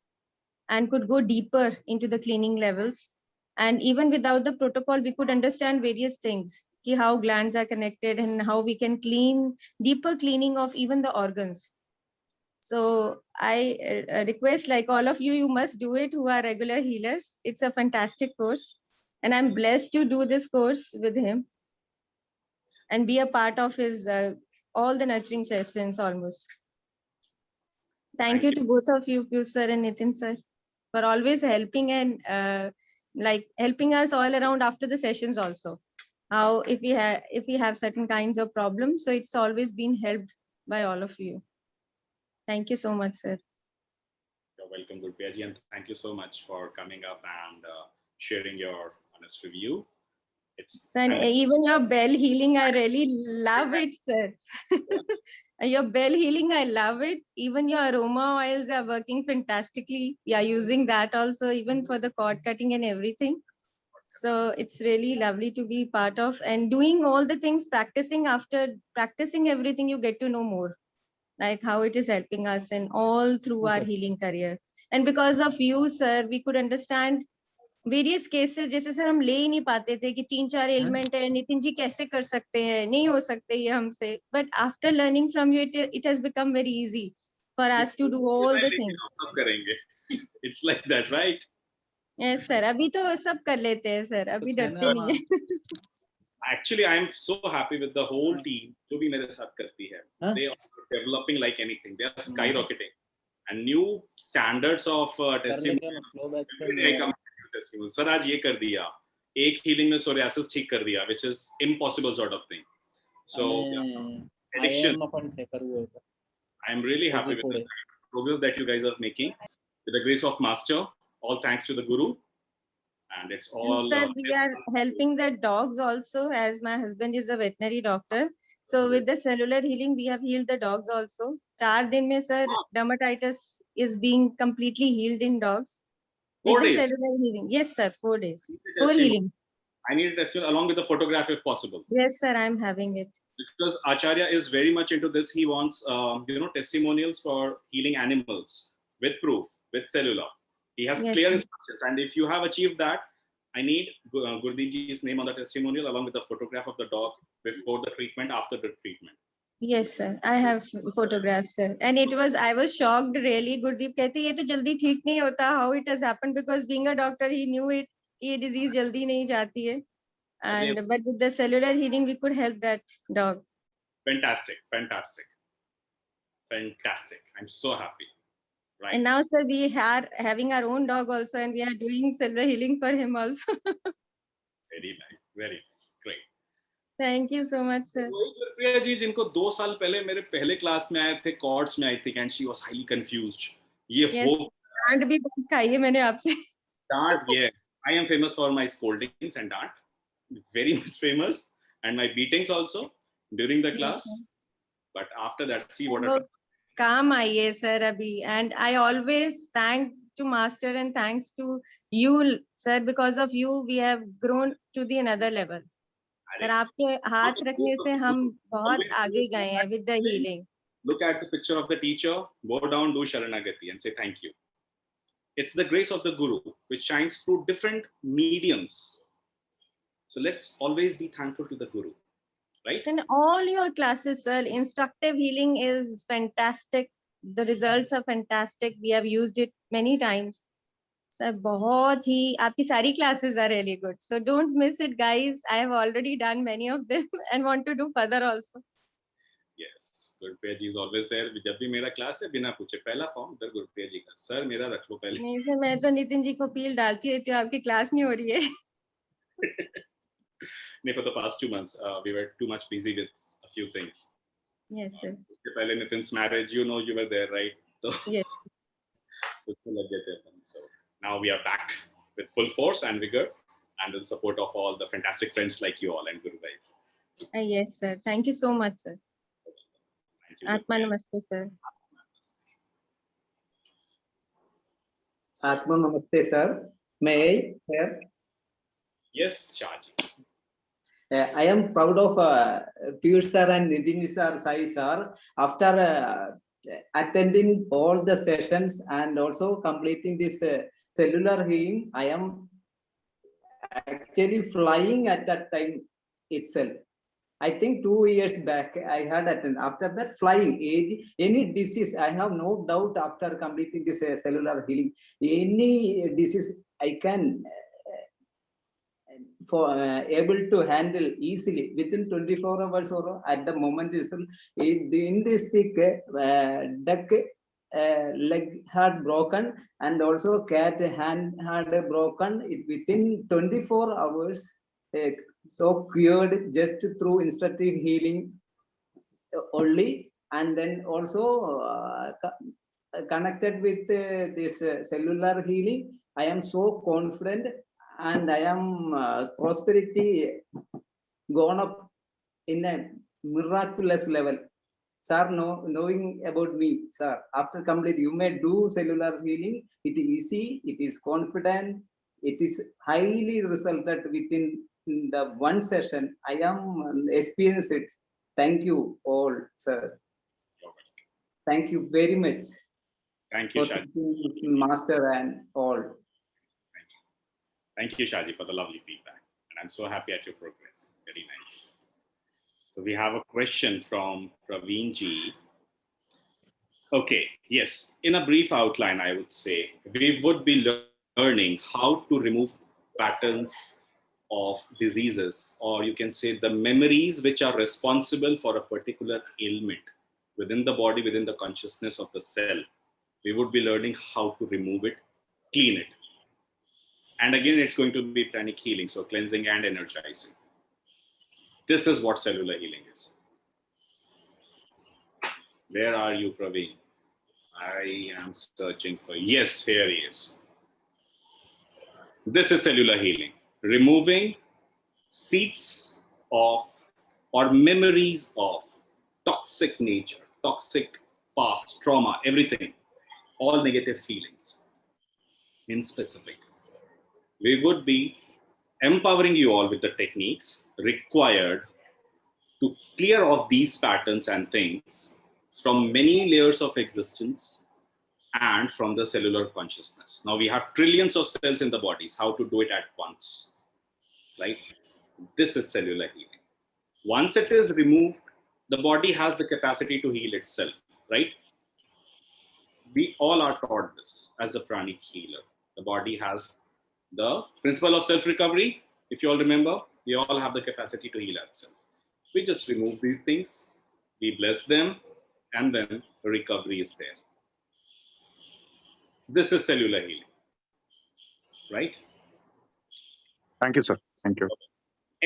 and could go deeper into the cleaning levels. And even without the protocol, we could understand various things, how glands are connected and how we can clean, deeper cleaning of even the organs. So I request, like all of you, you must do it who are regular healers. It's a fantastic course. And I'm blessed to do this course with him and be a part of his all the nurturing sessions almost. Thank you to both of you, Piyush sir and Nitin sir, for always helping and like helping us all around after the sessions also. How if we have certain kinds of problems, so it's always been helped by all of you. Thank you so much, sir. You're welcome, Gurpriya ji, and thank you so much for coming up and sharing your honest review. And even your bell healing, I really love it, sir. Your bell healing, I love it. Even your aroma oils are working fantastically. We are using that also, even for the cord cutting and everything. So it's really lovely to be part of and doing all the things, practicing. After practicing everything, you get to know more, like how it is helping us and all through our healing career. And because of you, sir, we could understand various cases, जैसे sir हम ले ही नहीं पाते थे कि 3-4 element है, नितिन जी कैसे कर सकते हैं, नहीं हो सकते ये हमसे, but after learning from you it has become very easy for us to do all the things. करेंगे. It's like that, right? Yes sir, अभी तो सब कर लेते हैं सर, अभी डरते नहीं है. Actually, I am so happy with the whole team जो भी मेरे साथ करती है. They are developing like anything. They are skyrocketing. And new standards of testimony. Sir आज ये कर दिया, एक healing में psoriasis ठीक कर दिया, which is impossible sort of thing. So addiction. I am really happy with the progress that you guys are making with the grace of Master. All thanks to the Guru. And it's all. Sir, we are helping the dogs also, as my husband is a veterinary doctor. So with the cellular healing, we have healed the dogs also. 4 दिन में sir, dermatitis is being completely healed in dogs. 4 days. Cellular healing. Yes, sir. 4 days. 4 healings. I need a testimonial along with the photograph if possible. Yes, sir. I'm having it. Because Acharya is very much into this. He wants, testimonials for healing animals with proof, with cellular. He has clear instructions. And if you have achieved that, I need Gurdeep ji's name on the testimonial along with the photograph of the dog before the treatment, after the treatment. Yes, sir. I have photographs, sir. And I was shocked really. Gurdeep कहते ये तो जल्दी ठीक नहीं होता. How it has happened? Because being a doctor, he knew it. ये disease जल्दी नहीं जाती है. And but with the cellular healing, we could help that dog. Fantastic. I'm so happy. Right. And now, sir, we are having our own dog also, and we are doing cellular healing for him also. Very nice. Very great. Thank you so much, sir. Priya ji जिनको 2 साल पहले मेरे पहले class में आए थे, chords में आई थी, and she was highly confused. ये हो डांट भी बहुत खाई है मैंने आपसे. डांट, yes. I am famous for my scoldings and डांट. Very much famous, and my beatings also during the class. But after that, see what a काम आई है sir अभी. And I always thank to master and thanks to you, sir. Because of you, we have grown to the another level. और आपके हाथ रखने से हम बहुत आगे गए हैं with the healing. Look at the picture of the teacher, bow down, do Sharanagati and say thank you. It's the grace of the Guru which shines through different mediums. So let's always be thankful to the Guru, right? In all your classes, sir, instructive healing is fantastic. The results are fantastic. We have used it many times. Sir, बहुत ही आपकी सारी classes are really good. So don't miss it, guys. I have already done many of them and want to do further also. Yes, Gurupriya ji is always there. जब भी मेरा class है बिना पूछे पहला फॉर्म इधर गुरुप्रिया जी का. सर मेरा रख लो पहले. नहीं सर, मैं तो नितिन जी को अपील डालती रहती हूँ, आपकी क्लास नहीं हो रही है. For the past 2 months, we were too much busy with a few things. Yes, sir. उसके पहले Nitin's marriage, you were there, right? So, yes. So now we are back with full force and vigor, and with the support of all the fantastic friends like you all and Guru guys. Yes, sir. Thank you so much, sir. Thank you. Atma Namaste, sir. Atma Namaste, sir. May I hear? Yes, Shahji. I am proud of Piyush sir and Nitin sir, Sai sir. After attending all the sessions and also completing this cellular healing, I am actually flying at that time itself. I think 2 years back I had attended. After that, flying, any disease, I have no doubt after completing this cellular healing, any disease I can able to handle easily within 24 hours or at the moment itself. In this peak, duck leg had broken and also cat hand had broken. Within 24 hours, so cured just through instructive healing only, and then also connected with this cellular healing. I am so confident. And I am prosperity gone up in a miraculous level. Sir, knowing about me, sir, after complete, you may do cellular healing. It is easy, it is confident, it is highly resulted within the one session. I am experienced it. Thank you all, sir. Thank you very much. Thank you, Master and all. Thank you, Shaji, for the lovely feedback. And I'm so happy at your progress. Very nice. So we have a question from Praveen ji. Okay, yes. In a brief outline, I would say we would be learning how to remove patterns of diseases, or you can say the memories which are responsible for a particular ailment within the body, within the consciousness of the cell. We would be learning how to remove it, clean it. And again, it's going to be pranic healing, so cleansing and energizing. This is what cellular healing is. Where are you, Praveen? I am searching for, yes, here he is. This is cellular healing, removing seeds of or memories of toxic nature, toxic past, trauma, everything, all negative feelings in specific. We would be empowering you all with the techniques required to clear off these patterns and things from many layers of existence and from the cellular consciousness. Now we have trillions of cells in the bodies, how to do it at once, right? This is cellular healing. Once it is removed, the body has the capacity to heal itself, right? We all are taught this as a pranic healer. The body has the principle of self-recovery. If you all remember, we all have the capacity to heal ourselves. We just remove these things, we bless them, and then the recovery is there. This is cellular healing, right? Thank you, sir. Thank you.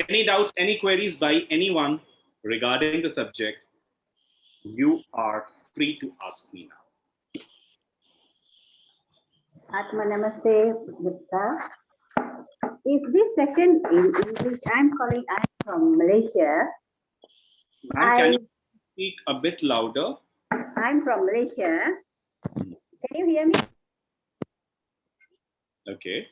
Any doubts, any queries by anyone regarding the subject, you are free to ask me now. Atma Namaste, Gupta. Is this session in English? I'm from Malaysia. Ma'am, can you speak a bit louder? I'm from Malaysia. Can you hear me? Okay.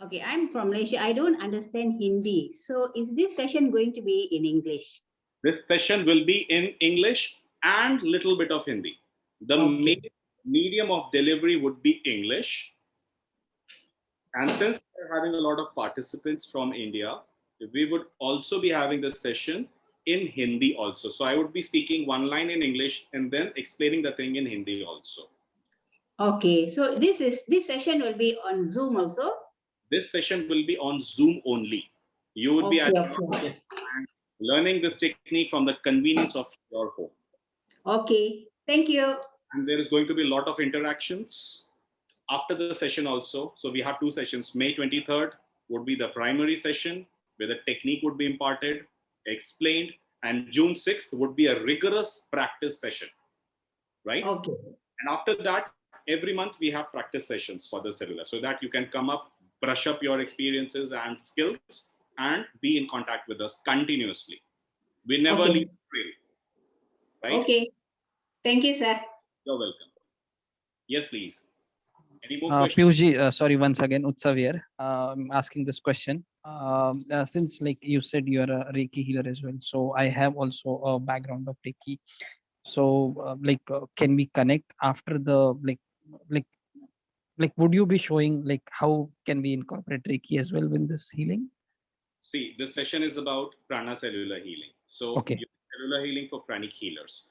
Okay, I'm from Malaysia. I don't understand Hindi. So is this session going to be in English? This session will be in English and little bit of Hindi. The main medium of delivery would be English. And since we're having a lot of participants from India, we would also be having the session in Hindi also. So I would be speaking one line in English and then explaining the thing in Hindi also. Okay, so this session will be on Zoom also? This session will be on Zoom only. You would be learning this technique from the convenience of your home. Okay, thank you. And there is going to be a lot of interactions after the session also. So we have two sessions. May 23rd would be the primary session where the technique would be imparted, explained, and June 6th would be a rigorous practice session, right? Okay. And after that, every month we have practice sessions for the cellular so that you can come up, brush up your experiences and skills and be in contact with us continuously. We never leave training, right? Okay. Thank you, sir. You're welcome. Yes, please. Any more questions? Piyushji, sorry, once again, Utsav here. I'm asking this question. Since like you said, you're a Reiki healer as well. So I have also a background of Reiki. So can we connect after the would you be showing like how can we incorporate Reiki as well with this healing? See, this session is about prana cellular healing. So cellular healing for pranic healers.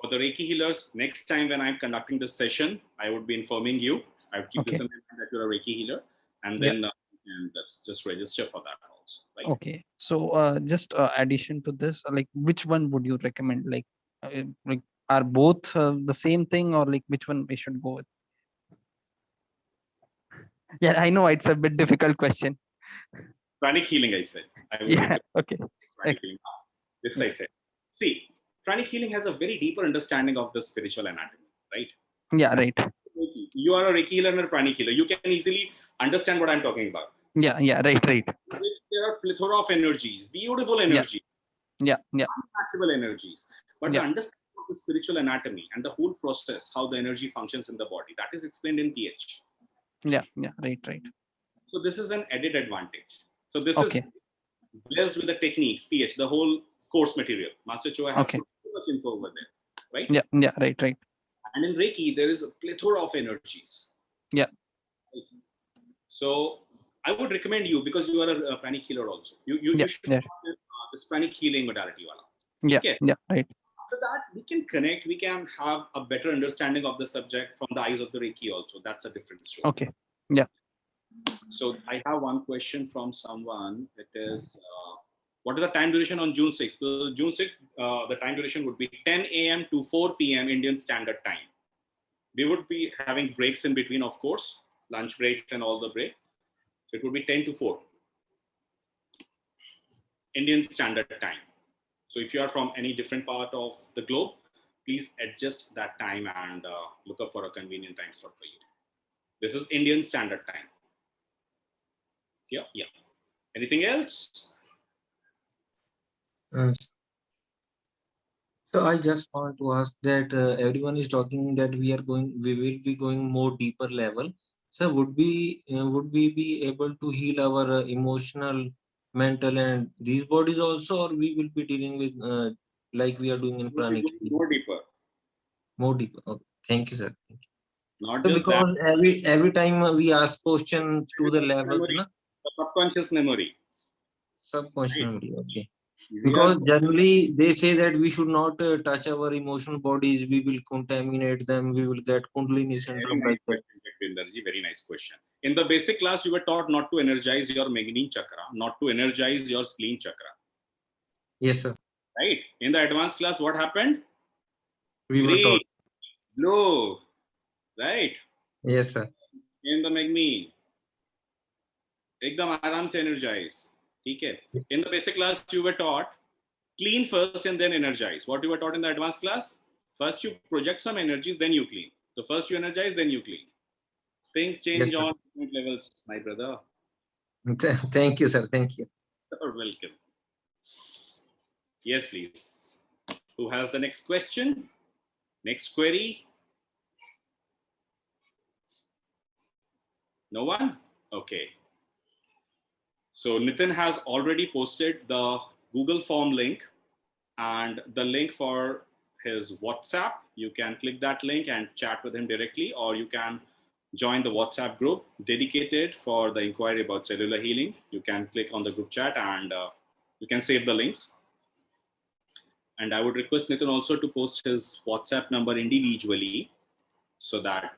For the Reiki healers, next time when I'm conducting this session, I would be informing you. I'll keep this in mind that you're a Reiki healer, and then just register for that also. Right? Okay. So just addition to this, like which one would you recommend? Like are both the same thing, or like which one we should go with? Yeah, I know it's a bit difficult question. Pranic healing, I said. Okay. Pranic healing. This I said. See, pranic healing has a very deeper understanding of the spiritual anatomy, right? Yeah, right. You are a Reiki healer and a pranic healer. You can easily understand what I'm talking about. Yeah, right. There are plethora of energies, beautiful energies. Yeah. Unmatchable energies. But the understanding of the spiritual anatomy and the whole process, how the energy functions in the body, that is explained in PH. Yeah, right. So this is an added advantage. So this is blessed with the techniques, PH, the whole course material. Master Choa has put so much info over there, right? Yeah, right. And in Reiki, there is a plethora of energies. Yeah. So I would recommend you, because you are a pranic healer also. You should Yeah. this pranic healing modality wala. Yeah. Okay. Yeah. Right. After that, we can connect. We can have a better understanding of the subject from the eyes of the Reiki also. That's a different story. Okay. Yeah. So I have one question from someone. It is, what is the time duration on June 6th? So June 6th, the time duration would be 10 a.m. to 4 p.m. Indian Standard Time. We would be having breaks in between, of course, lunch breaks and all the breaks. So it would be 10 to 4 Indian Standard Time. So if you are from any different part of the globe, please adjust that time and look up for a convenient time slot for you. This is Indian Standard Time. Yeah. Anything else? So I just want to ask that everyone is talking that we will be going more deeper level. So would we be able to heal our emotional, mental, and these bodies also, or we will be dealing with like we are doing in pranic? More deeper. More deeper. Okay. Thank you, sir. Thank you. Not So just that. because every time we ask questions to the level, The subconscious memory. Subconscious memory. Okay. We Because are- generally they say that we should not touch our emotional bodies, we will contaminate them, we will get Kundalini syndrome like that. Very nice question. In the basic class, you were taught not to energize your Meghnini chakra, not to energize your spleen chakra. Yes, sir. Right? In the advanced class, what happened? We were taught. Blow. Right? Yes, sir. In the Meghnini, एकदम आराम से energize. ठीक है? In the basic class, you were taught clean first and then energize. What you were taught in the advanced class? First you project some energies, then you clean. So first you energize, then you clean. Things change Yes, on different levels, my brother. Thank you, sir. Thank you. You're welcome. Yes, please. Who has the next question? Next query? No one? Okay. So Nitin has already posted the Google form link and the link for his WhatsApp. You can click that link and chat with him directly, or you can join the WhatsApp group dedicated for the inquiry about cellular healing. You can click on the group chat and you can save the links. And I would request Nitin also to post his WhatsApp number individually so that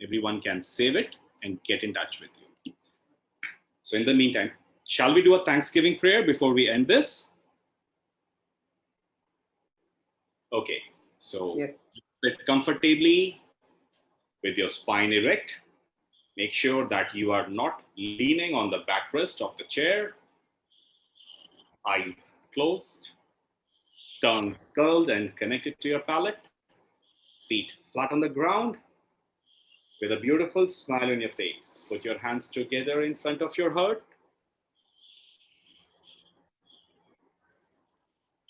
everyone can save it and get in touch with you. So in the meantime, shall we do a Thanksgiving prayer before we end this? Okay, so sit comfortably with your spine erect. Make sure that you are not leaning on the backrest of the chair. Eyes closed, tongue curled and connected to your palate. Feet flat on the ground with a beautiful smile on your face. Put your hands together in front of your heart.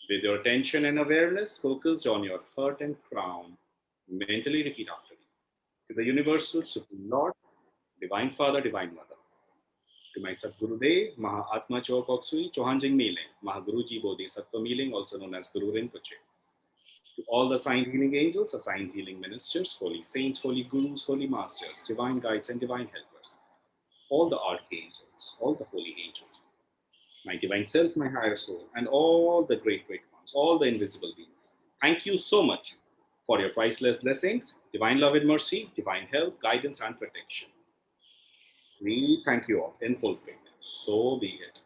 With your attention and awareness focused on your heart and crown, mentally repeat after me. To the Universal Supreme Lord, Divine Father, Divine Mother. To my Sadgurudev, Maha Atma Chokoksui, Chohanjing Miling, Mahaguruji Bodhisattva Miling, also known as Guru Rinpoche. To all the assigned healing angels, assigned healing ministers, holy saints, holy gurus, holy masters, divine guides and divine helpers. All the archangels, all the holy angels. My divine self, my higher soul, and all the great ones, all the invisible beings. Thank you so much for your priceless blessings, divine love and mercy, divine help, guidance, and protection. We thank you all in full faith. So be it.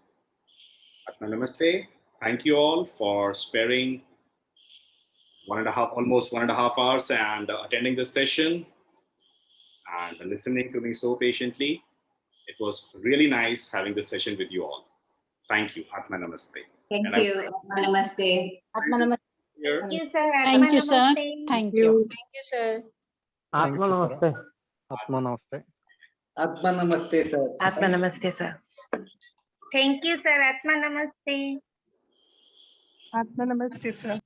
Atma Namaste. Thank you all for sparing almost 1.5 hours and attending this session and listening to me so patiently. It was really nice having this session with you all. Thank you. Atma Namaste. Thank you. Atma Namaste. Atma Namaste. Thank you, sir. Thank you, sir. Namaste. Thank you. Thank you, sir. Atma Namaste. Atma Namaste. Atma Namaste, sir. Atma Namaste, sir. Thank you, sir. Atma Namaste. Atma Namaste, sir.